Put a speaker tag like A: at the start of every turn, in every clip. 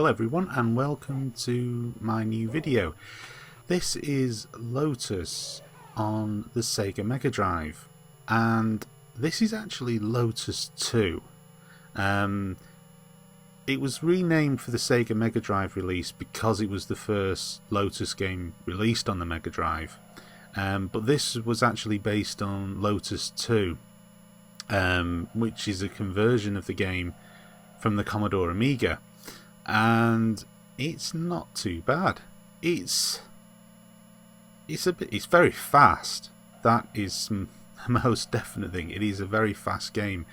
A: Hello everyone and welcome to my new video. This is Lotus on the Sega Mega Drive, and this is actually Lotus 2. It was renamed for the Sega Mega Drive release because it was the first Lotus game released on the Mega Drive, but this was actually based on Lotus 2, which is a conversion of the game from the Commodore Amiga. And it's not too bad. It's very fast. That is the most definite thing. It is a very fast game,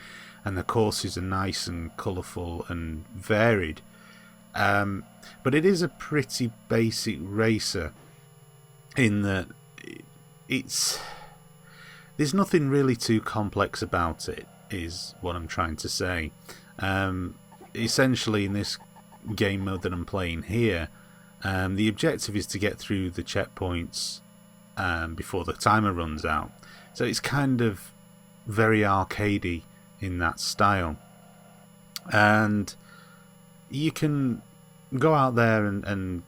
A: and the courses are nice and colourful and varied. But it is a pretty basic racer in that there's nothing really too complex about it, is what I'm trying to say. Essentially, in this game mode that I'm playing here, the objective is to get through the checkpoints before the timer runs out. So it's kind of very arcadey in that style, and you can go out there and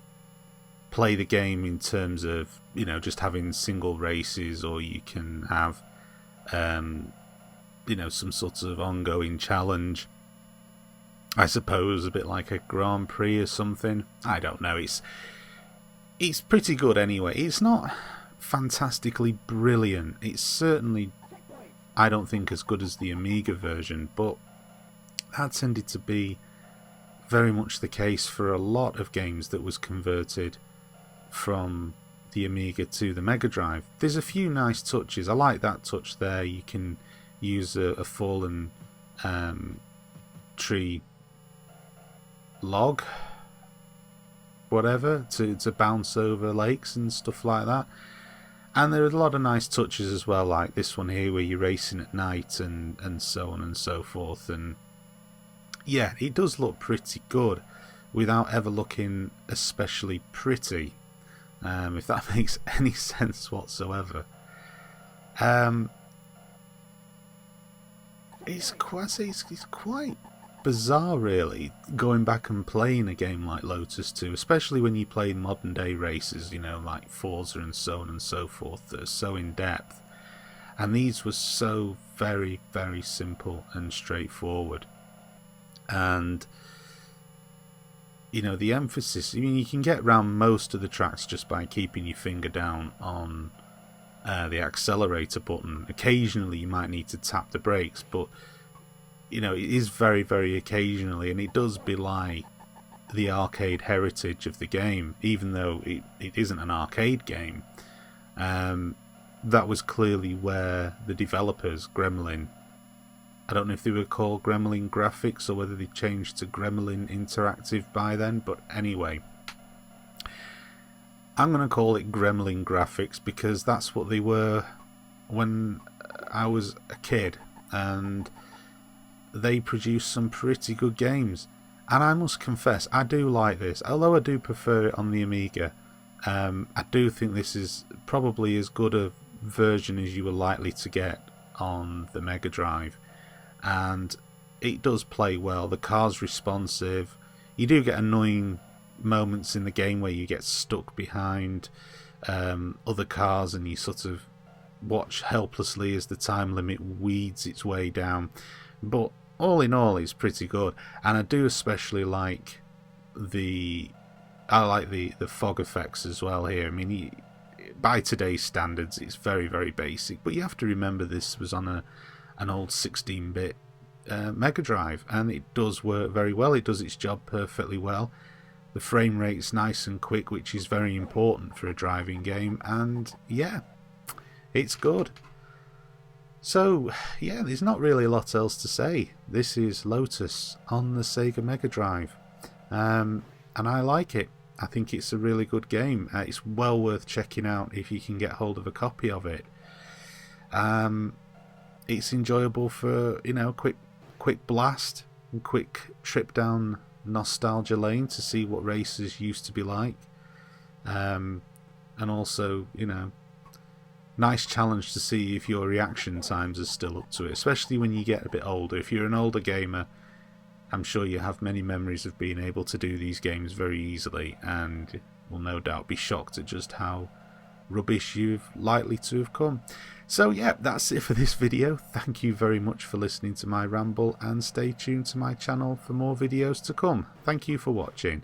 A: play the game in terms of, you know, just having single races, or you can have you know, some sort of ongoing challenge, I suppose, a bit like a Grand Prix or something. I don't know. It's pretty good anyway. It's not fantastically brilliant. It's certainly, I don't think, as good as the Amiga version, but that tended to be very much the case for a lot of games that was converted from the Amiga to the Mega Drive. There's a few nice touches. I like that touch there. You can use a fallen tree log, whatever, to bounce over lakes and stuff like that. And there are a lot of nice touches as well, like this one here where you're racing at night and so on and so forth. And yeah, it does look pretty good without ever looking especially pretty, if that makes any sense whatsoever. It's quite bizarre, really, going back and playing a game like Lotus 2, especially when you play modern day races, you know, like Forza and so on and so forth, that are so in depth. And these were so very, very simple and straightforward. And, you know, the emphasis, I mean, you can get around most of the tracks just by keeping your finger down on the accelerator button. Occasionally you might need to tap the brakes, but you know, it is very, very occasionally, and it does belie the arcade heritage of the game, even though it isn't an arcade game. That was clearly where the developers, Gremlin, I don't know if they were called Gremlin Graphics or whether they changed to Gremlin Interactive by then, but anyway, I'm going to call it Gremlin Graphics because that's what they were when I was a kid, and they produce some pretty good games. And I must confess, I do like this, although I do prefer it on the Amiga. I do think this is probably as good a version as you were likely to get on the Mega Drive, and it does play well. The car's responsive. You do get annoying moments in the game where you get stuck behind other cars and you sort of watch helplessly as the time limit weeds its way down, but all in all, it's pretty good. And I do especially like the fog effects as well here. I mean, by today's standards, it's very, very basic, but you have to remember this was on an old 16-bit Mega Drive, and it does work very well. It does its job perfectly well. The frame rate's nice and quick, which is very important for a driving game, and yeah, it's good. So, yeah, there's not really a lot else to say. This is Lotus on the Sega Mega Drive, and I like it. I think it's a really good game. It's well worth checking out if you can get hold of a copy of it. It's enjoyable for, you know, quick blast and quick trip down nostalgia lane to see what races used to be like, and also, you know, nice challenge to see if your reaction times are still up to it, especially when you get a bit older. If you're an older gamer I'm sure you have many memories of being able to do these games very easily, and will no doubt be shocked at just how rubbish you've likely to have come. So yeah, that's it for this video. Thank you very much for listening to my ramble, and stay tuned to my channel for more videos to come. Thank you for watching.